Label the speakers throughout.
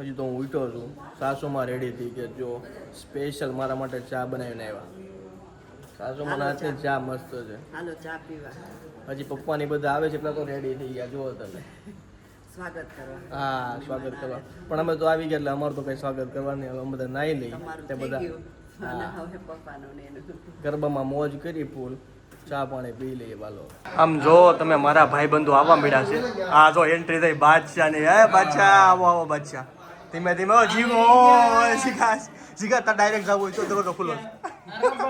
Speaker 1: હજી તો હું ઉઠ્યો છું. સાસુમાં રેડી થઈ કે જો સ્પેશિયલ મારા માટે ચા બનાવીને આવ્યા. સાસુમાં હાથની ચા મસ્ત છે.
Speaker 2: હાલો ચા પીવા.
Speaker 1: હજી પપ્પાની બધા આવે છે એટલા તો રેડી થઈ ગયા. જુઓ તમે.
Speaker 2: સ્વાગત કરવા.
Speaker 1: હા સ્વાગત કરવા. પણ અમે તો આવી ગયા એટલે અમારું તો કઈ સ્વાગત કરવાની અમે બધા નાઈ લઈ તે બધા ગરબામાં મોજ કરી ફૂલ. ચા પાણી પી લઈએ વાલો. આમ જો તમે મારા ભાઈબંધો આવવા મળ્યા છે. આ જો એન્ટ્રી થઈ બાદશાહ ની. હે બાદશાહ આવો આવો બાદશાહ. ધીમે ધીમે જીવો શીખા શીખા તા ડાયરેક્ટ જાવ તો દરવાજો ખુલ્લો.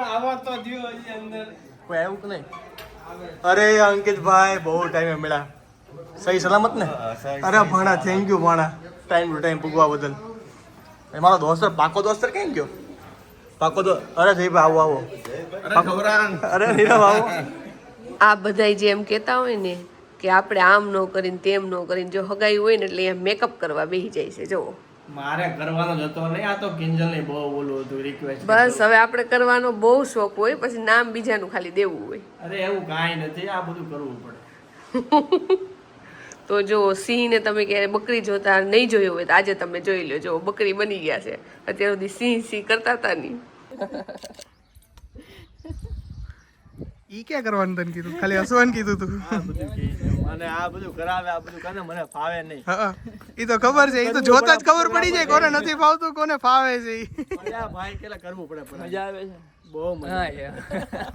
Speaker 1: આવા તો જીવો હજી અંદર કોઈ આવ્યું કે નહીં? અરે અંકિતભાઈ બહુ ટાઈમે મળ્યા. સહી સલામત ને? અરે ભાણા થેન્ક યુ ભાણા ટાઈમ ટુ ટાઈમ પૂગવા બદલ. મારો દોસ્તર પાકો દોસ્તર કેમ ગયો? પાકો તો અરે જઈ આવો આવો. અરે નીરવ આવો.
Speaker 3: આ બધાય જે એમ કહેતા હોય ને કે આપણે આમ ન કરીને તેમ ન કરીને જો હગાઈ હોય ને એટલે એમ મેકઅપ કરવા બેસી જાય છે. જો
Speaker 1: મારે કરવાનો જ હતો નહીં. આ તો કિંજલ ને બહુ બોલું હતું રિક્વેસ્ટ.
Speaker 3: બસ હવે આપણે કરવાનો બહુ શોખ હોય પછી નામ બીજાનું ખાલી દેવું હોય.
Speaker 1: અરે એવું કાંઈ નથી. આ બધું કરવું પડે.
Speaker 3: તો જો સિંહ ને તમે ક્યારે બકરી જોતા નહીં જોયું હોય તો આજે તમે જોઈ લો. જો બકરી બની ગયા છે. અત્યાર સુધી સિંહ સિંહ કરતા હતા નહીં.
Speaker 4: ઈ ક્યાં કરવાનું તને કીધું? ખાલી હસવાનું કીધું તું.
Speaker 1: અને આ બધું કરાવે આ બધું કરે મને ફાવે નહીં.
Speaker 4: હા ઈ તો ખબર છે. ઈ તો જોતા જ ખબર પડી જાય કોને નથી ફાવતું કોને ફાવે છે.
Speaker 1: ભાઈ કેલા કરવું પડે. મજા આવે છે. બહુ મજા આવે.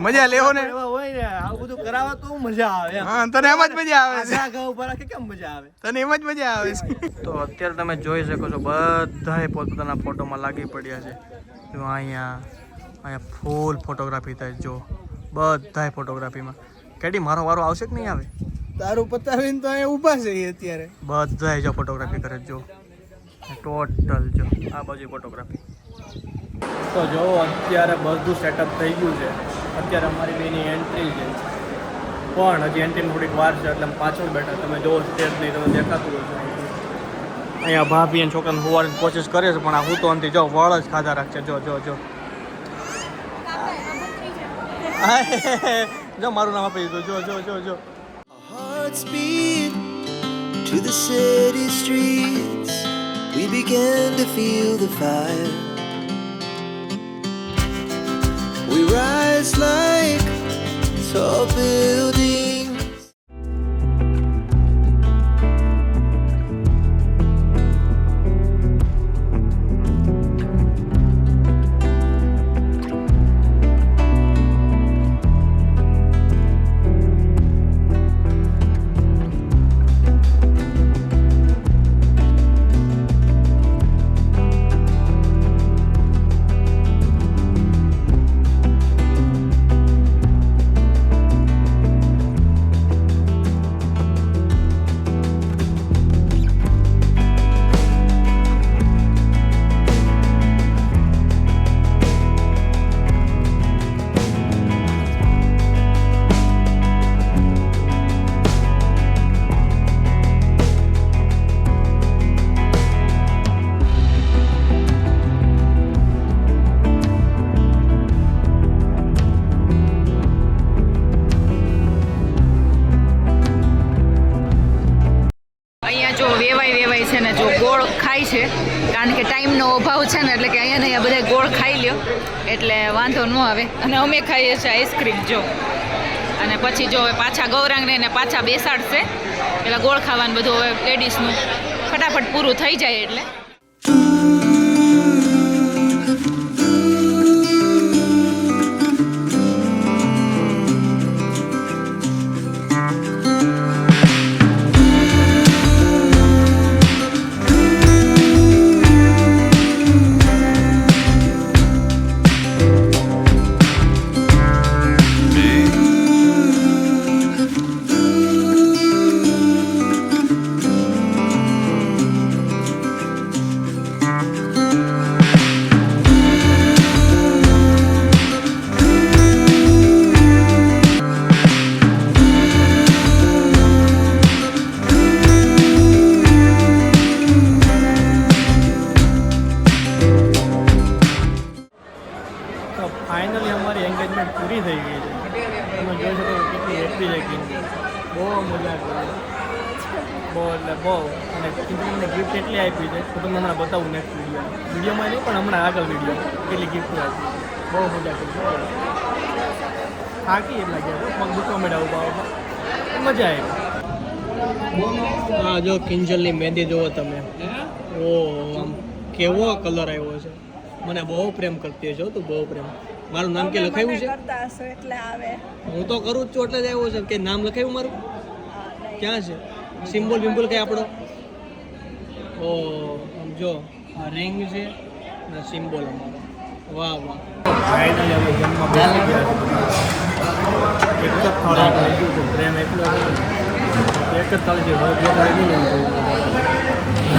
Speaker 4: મજા લેવો ને.
Speaker 1: એવા હોય ને આવું બધું કરાવે તો મજા આવે.
Speaker 4: હા તને એમ જ મજા આવે છે.
Speaker 1: આ ઘઉં પર કેમ મજા આવે?
Speaker 4: તને એમ જ મજા આવે છે. તો અત્યારે તમે જોઈ શકો છો બધાએ પોતપોતાના ફોટોમાં લાગી પડ્યા છે. જો અહીંયા ફૂલ ફોટોગ્રાફી થાય. જો બધાએ ફોટોગ્રાફીમાં. કેડી મારો વારો આવશે કે નહીં આવે? તારું પતાવીને તો અહીંયા ઊભા છે અત્યારે. બધાએ જો ફોટોગ્રાફી કરે. જો ટોટલ જો આ બાજુ ફોટોગ્રાફી.
Speaker 1: તો જો અત્યારે બધું સેટઅપ થઈ ગયું છે. અત્યારે અમારી બેની એન્ટ્રી છે પણ હજી એન્ટ્રીમાં થોડીક વાર છે એટલે પાછળ બેઠા. તમે જો સ્ટેજ નહીં તમે દેખાતું હોય છે. અહીંયા ભાભી અને છોકરાને હોવાની કોશિશ કરે છે પણ આ હું તો અંતે જો વળ જ ખાધા રાખશે. જો જો જો જો મારું નામ આપી દીધું. જો જો જો જો
Speaker 5: Hearts beat to the city streets. We began to feel the fire. We rise like tall buildings.
Speaker 6: વેવાય છે ને જો ગોળ ખાય છે કારણ કે ટાઈમનો અભાવ છે ને એટલે કે અહીંયા બધા ગોળ ખાઈ લ્યો એટલે વાંધો ન આવે. અને અમે ખાઈએ છીએ આઈસ્ક્રીમ. જો અને પછી જો હવે પાછા ગૌરાંગને ને પાછા બેસાડશે. પેલા ગોળ ખાવાનું બધું હવે લેડીઝનું ફટાફટ પૂરું થઈ જાય એટલે.
Speaker 1: ફાઇનલી અમારી એન્ગેજમેન્ટ પૂરી થઈ ગઈ છે. તમે જોઈ શકો કેટલી હેપી છે. બહુ મજા કરી. બહુ એટલે બહુ અને મને ગિફ્ટ એટલી આપી છે તો તમને હમણાં બતાવું નેક્સ્ટ વિડીયોમાં નહીં પણ હમણાં આગળ વિડીયો કેટલી ગિફ્ટ આપી બહુ મજા કરી થાકી એટલા ગયા પગ દુખવા મળ્યા ઉભા મજા આવી હા જો કિંજલની મહેંદી જોવો તમે ઓ આમ કેવો કલર આવ્યો છે મને બહુ પ્રેમ કરતી હશો તું બહુ પ્રેમ મારું નામ કે લખાયું છે
Speaker 2: એટલે આવે
Speaker 1: હું તો કરું જ છું એટલે જ આવ્યો છે કે નામ લખાયું મારું ક્યાં છે સિમ્બોલ બિમ્બોલ કઈ આપણો ઓ આમ જો આ રિંગ છે ને સિમ્બોલ અમારો વાહ વાહ ફાઇનલી અમે જન્મ બેસી ગયા એક જ થાળી થઈ ગયું છે પ્રેમ એટલો એક જ થાળી છે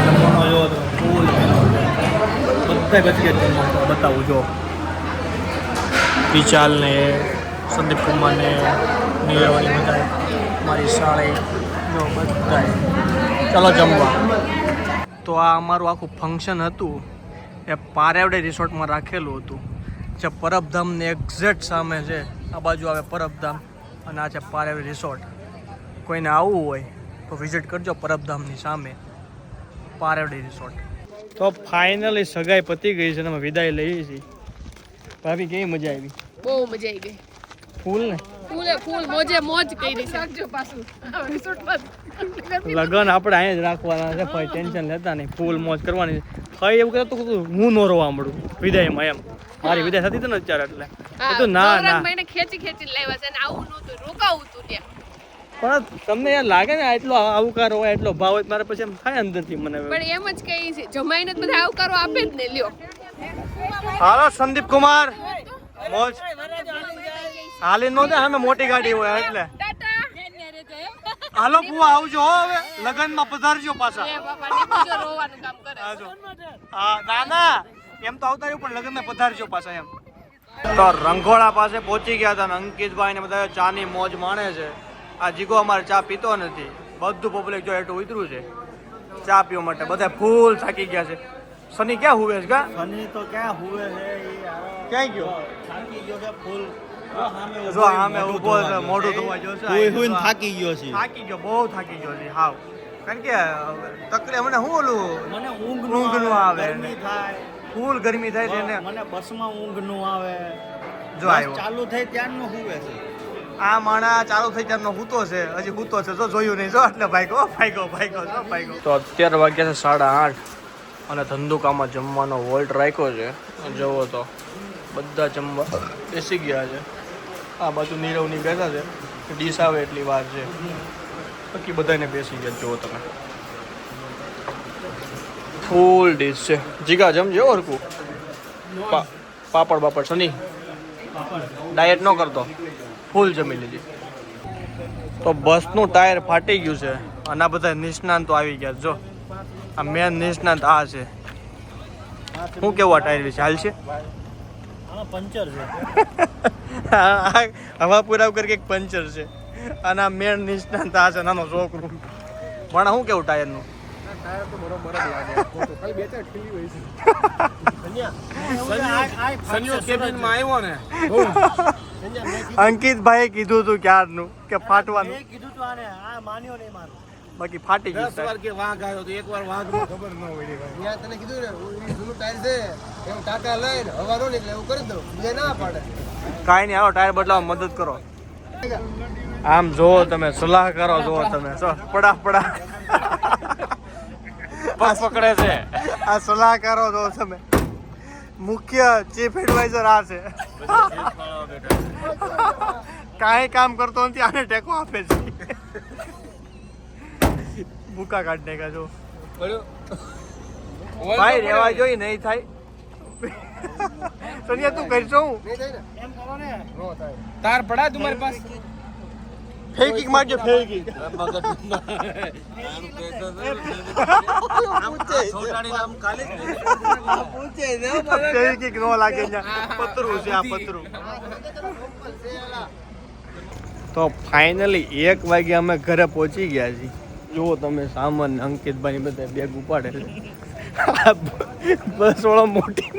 Speaker 1: જમવાનો જો ફૂલ બધા બચી ગયા બતાવું જો વિશાલ ને સંદીપ કુમાર ને નીરવણી બધા મારી શાળે જો બધા ચાલો જમવા તો આ અમારું આખું ફંક્શન હતું એ પારેવડે રિસોર્ટમાં રાખેલું હતું જે પરબધામની એક્ઝેક્ટ સામે છે આ બાજુ આવે પરબધામ અને આ છે પારેવડે રિસોર્ટ કોઈને આવવું હોય તો વિઝિટ કરજો પરબધામની સામે પારેવડે રિસોર્ટ તો ફાઇનલી સગાઈ પતી ગઈ છે અને અમે વિદાય લઈએ છીએ ભાભી કેવી મજા આવી
Speaker 3: બહુ મજા આવી ગઈ
Speaker 1: ફૂલ ને
Speaker 3: ફૂલ મોજે મોજ કરી છે રાખજો પાછું રિસોર્ટમાં
Speaker 1: લગન આપણે અહીંયા જ રાખવાના છે ભાઈ ટેન્શન લેતા નહીં ફૂલ મોજ કરવાની છે ભાઈ એવું કહેતો હું નો રોવા મળું વિદાયમાં એમ મારી વિદાય થતી હતી ને અત્યારે એટલે કીધું ના ના
Speaker 3: મહિને ખેંચી લાવ્યા છે અને આવું નહોતું રોકાવું તું ત્યાં
Speaker 1: પણ તમને યાર લાગે ને એટલો આવકારો હોય એટલો ભાવ હોય મારે પછી એમ થાય અંદરથી મને
Speaker 3: પણ એમ જ કહી છે જમાઈને જ બધા આવકારો આપે જ ને લ્યો
Speaker 1: હાલો સંદીપ કુમાર મોજ હાલી નો દે અમે મોટી ગાડી હોય એટલે હાલો બુઆ આવજો હો હવે લગનમાં પધારજો પાછા
Speaker 3: રોવાનું કામ કરે
Speaker 1: હા ના ના એમ તો આવતા રહ્યું પણ લગનમાં પધારજો પાછા એમ તો રંગોળા પાસે પહોંચી ગયા હતા ને અંકિતભાઈ ને બધા ચાની મોજ માણે છે આ જીગો અમારે ચા પીતો નથી બધું પબ્લિક જો એટલું ઉતર્યું છે ચા પીવા માટે બધા ફૂલ થાકી ગયા છે સની ક્યાં હુવે છે કા
Speaker 7: સની તો ક્યાં હુવે છે
Speaker 1: ક્યાં ગયો
Speaker 7: થાકી ગયો છે ફૂલ
Speaker 1: જો આમે ઊભો છે મોઢું ધોવા જો છે
Speaker 7: હુઈને થાકી ગયો છે
Speaker 1: થાકી ગયો બહુ થાકી ગયો છે હાવ કારણ કે તકલીફ મને શું ઓલું
Speaker 7: મને ઊંઘ
Speaker 1: નું આવે
Speaker 7: ગરમી થાય
Speaker 1: ફૂલ ગરમી થાય છે ને
Speaker 7: મને બસમાં ઊંઘ નું આવે
Speaker 1: જો આવ્યો
Speaker 7: ચાલુ થઈ ત્યારનો હુવે છે
Speaker 1: આ માણા ચાલુ થઈ ત્યારનો હૂતો છે હજી હૂતો છે જો જોયું નહીં જો એટલે ભાગ્યો તો અત્યારે વાગ્યા છે 8:30 અને ધંધુકામાં જમવાનો વોલ્ટ રાખ્યો છે જુઓ તો બધા જમવા બેસી ગયા છે આ બાજુ નીરવની બેઠા છે ડીશ આવે એટલી વાર છે બાકી બધાને બેસી ગયા જુઓ તમે ફૂલ ડીશ છે જીગા જમજો હરકું પાપડ બાપડ સની ડાયટ ન કરતો ફૂલ જમી લીધી તો બસનું ટાયર ફાટી ગયું છે અને આ બધા નિષ્ણાંતો આવી ગયા જો આ મેન નિષ્ણાંત આ છે શું કેવું આ ટાયર વિશે હાલ છે
Speaker 7: પંચર છે
Speaker 1: હવા પુરાવ કરી એક પંચર છે અને આ મેન નિષ્ણાંત આ છે નાનો છોકરું પણ શું કેવું ટાયરનું અંકિતભાઈ કીધું તું ક્યારનું કે ફાટવાનું
Speaker 7: કીધું તું આને આ માન્યો નહીં મારું
Speaker 1: બાકી ફાટી ગયું
Speaker 7: કે વાઘ આવ્યો તો એકવાર વાઘ ખબર ન હોય
Speaker 8: ત્યાં તને કીધું ને જૂનું ટાયર છે એમ ટાટા લઈને હવા નો નીકળે એવું કરી દો બીજે ના પાડે
Speaker 1: કાંઈ નહીં આવો ટાયર બદલાવા મદદ કરો આમ જોવો તમે સલાહ કરો જોવો તમે પડા પકડે છે આ સલાહકારો જો તમે મુખ્ય ચીફ એડવાઇઝર આ છે કાંઈ કામ કરતો નથી આને ટેકો આપે છે ભૂકા કાઢ નાખ્યા જો ભાઈ રેવા જોઈ નહીં થાય સોનિયા તું કરશો હું
Speaker 7: તાર પડા તમારી પાસે
Speaker 1: ફેકિંગ મારજો ફેકિંગ ફેકિંગ નો લાગે પતરું છે આ પતરું તો ફાઇનલી 1 વાગે અમે ઘરે પહોંચી ગયા છીએ જુઓ તમે સામાન અંકિતભાઈ બધા બેગ ઉપાડે બસ વાળો મોટી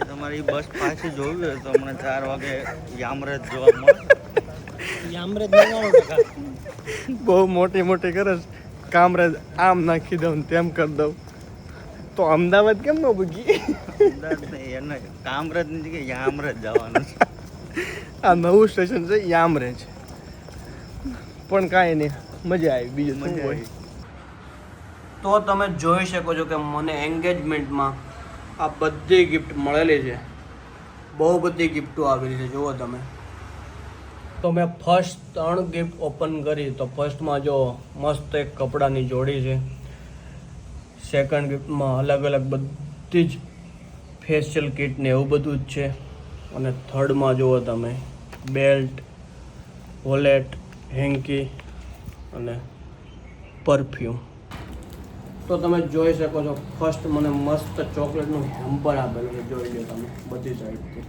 Speaker 7: તમારી બસ પાછી જોવી હોય તો હમણાં 4 વાગે યામરેજ જોવા મળે યામરેજ 99%
Speaker 1: બહુ મોટી મોટી કરે છે. કામરેજ આમ નાખી દઉં ને તેમ કરી દઉં તો અમદાવાદ કેમ ન ભૂગી?
Speaker 7: એને કામરેજની જગ્યાએ યામરેજ જવાનું છે.
Speaker 1: આ નવું સ્ટેશન છે યામરેજ. પણ કાંઈ નહીં, મજા આવી. બીજું શું
Speaker 7: મજા
Speaker 1: હોય?
Speaker 7: આવી.
Speaker 1: તો તમે જોઈ શકો છો કે મને એન્ગેજમેન્ટમાં આ બધી ગિફ્ટ મળેલી છે. બહુ બધી ગિફ્ટો આવેલી છે, જુઓ તમે. તો મેં ફર્સ્ટ 3 ગિફ્ટ ઓપન કરી. તો ફર્સ્ટમાં જો મસ્ત એક કપડાની જોડી છે. સેકન્ડ ગિફ્ટમાં અલગ અલગ બધી જ ફેશિયલ કિટ ને એવું બધું જ છે. અને થર્ડમાં જુઓ તમે બેલ્ટ, વોલેટ, હેન્કી અને પરફ્યુમ. તો તમે જોઈ શકો છો ફર્સ્ટ મને મસ્ત ચોકલેટનું હેમ્પર આપેલું છે. જોઈ લો તમે બધી સાઈડથી.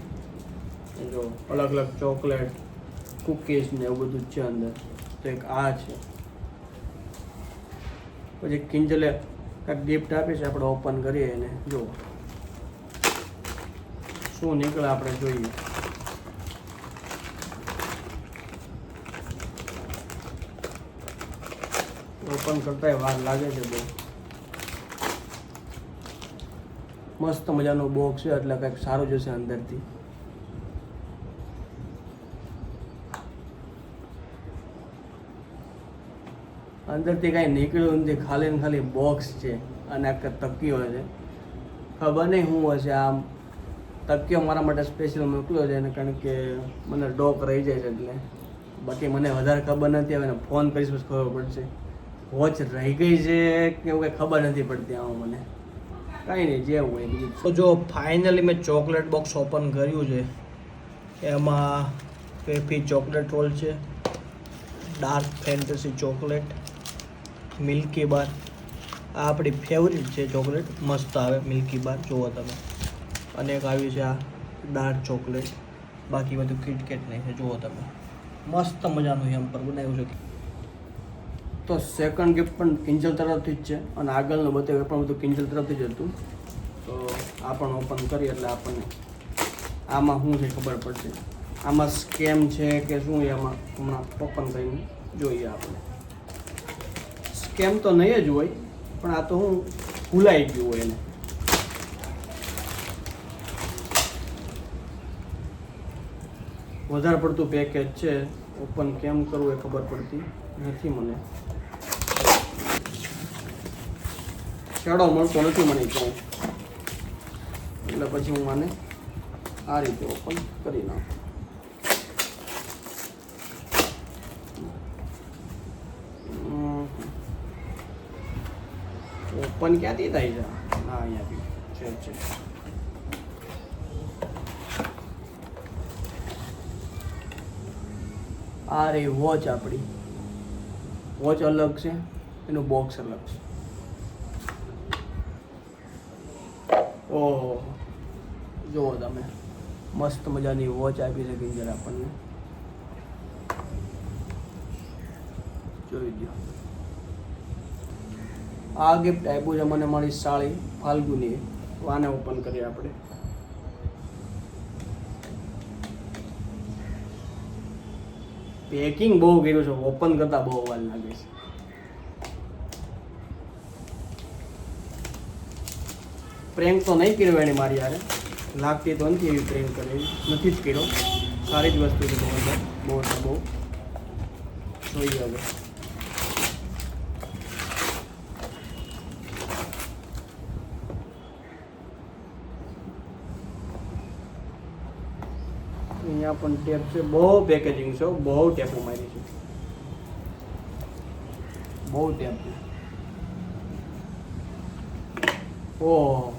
Speaker 1: જો અલગ અલગ ચોકલેટ, કૂકીઝ ને એવું બધું જ છે અંદર. તો એક આ છે. પછી કિંજલે કાંઈક ગિફ્ટ આપી છે, આપણે ઓપન કરીએ એને. જો શું નીકળે આપણે જોઈએ. ઓપન કરતા વાર લાગે છે બહુ. મસ્ત મજાનું બોક્સ છે, એટલે કંઈક સારું જશે અંદરથી. અંદરથી કાંઈ નીકળ્યું નથી, ખાલી ને ખાલી બોક્સ છે અને આ તકીઓ છે. ખબર નહીં શું હશે. આમ તકીઓ મારા માટે સ્પેશિયલ મોકલ્યો છે એને, કારણ કે મને ડોક રહી જાય છે એટલે. બાકી મને વધારે ખબર નથી. હવે ફોન કરીશ પછી ખબર પડશે વોચ રહી ગઈ છે કે એવું કંઈ ખબર નથી પડતી આમાં મને. કાંઈ નહીં, જે હોય બીજું. તો જો ફાઇનલી મેં ચોકલેટ બોક્સ ઓપન કર્યું છે. એમાં પેફી ચોકલેટ રોલ છે, ડાર્ક ફેન્ટસી ચોકલેટ, મિલ્કી બાર. આ આપણી ફેવરિટ છે ચોકલેટ, મસ્ત આવે મિલ્કી બાર, જુઓ તમે. અને એક આવી છે આ ડાર્ક ચોકલેટ. બાકી બધું કિટકેટ નહીં છે, જુઓ તમે. મસ્ત મજાનું હેમ્પર બનાવ્યું છે. તો સેકન્ડ ગિફ્ટ પણ કિંજલ તરફથી જ છે અને આગળનું બતાવ્યું પણ બધું કિંજલ તરફથી જ હતું. તો આ પણ ઓપન કરીએ એટલે આપણને આમાં શું છે ખબર પડશે. આમાં સ્કેમ છે કે શું એમાં હમણાં ઓપન કરીને જોઈએ આપણે. સ્કેમ તો નહીં જ હોય, પણ આ તો હું ભૂલાઈ ગયું હોય એને. વધારે પડતું પેકેજ છે, ઓપન કેમ કરવું એ ખબર પડતી નથી મને. શેડો મળતો નથી મને ક્યાંય, એટલે પછી હું આને આ રીતે ઓપન કરી નાખું. ઓપન ક્યાંથી થાય છે? હા, અહીંયાથી છે. આ રે વોચ આપણી. વોચ અલગ છે, એનું બોક્સ અલગ છે. ઓહો, જુઓ તમે, મસ્ત મજાની વોચ આપી છે કિંજલ આપણને. જોઈ દો. આ ગિફ્ટ આપ્યું છે મને મારી સાળી ફાલ્ગુની. આને ઓપન કરીએ આપણે. પેકિંગ બહુ કર્યું છે, ઓપન કરતા બહુ વાર લાગે છે. પ્રેન્ક તો નહીં કર્યો એની મારી યારે, લાગતી તો નથી એવી પ્રેન્ક કરેલી, નથી જ કર્યો. સારી જ વસ્તુ છે બહુ બહુ. જોઈએ હવે. અહીંયા પણ ટેપ છે, બહુ પેકેજિંગ છે, બહુ ટેપો મારી છે, બહુ ટેપ છે. ઓહ,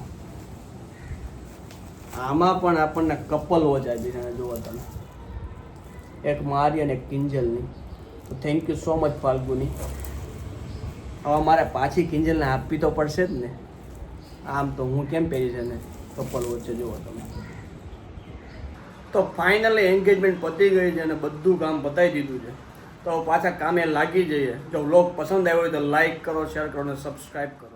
Speaker 1: આમાં પણ આપણને કપલ વોચ આપી છે, જુઓ તમે. એક મારી અને એક કિંજલની. તો thank you so much Falguni. હવે મારે પાછી કિંજલને આપવી તો પડશે જ ને. આમ તો હું કેમ પહેરી છે ને કપલ વોચ છે, જુઓ તમે. તો ફાઇનલી એન્ગેજમેન્ટ પતી ગઈ છે અને બધું કામ પતાવી દીધું છે. તો પાછા કામે લાગી જઈએ. જો વ્લોગ પસંદ આવ્યો હોય તો લાઈક કરો, શેર કરો અને સબસ્ક્રાઈબ કરો.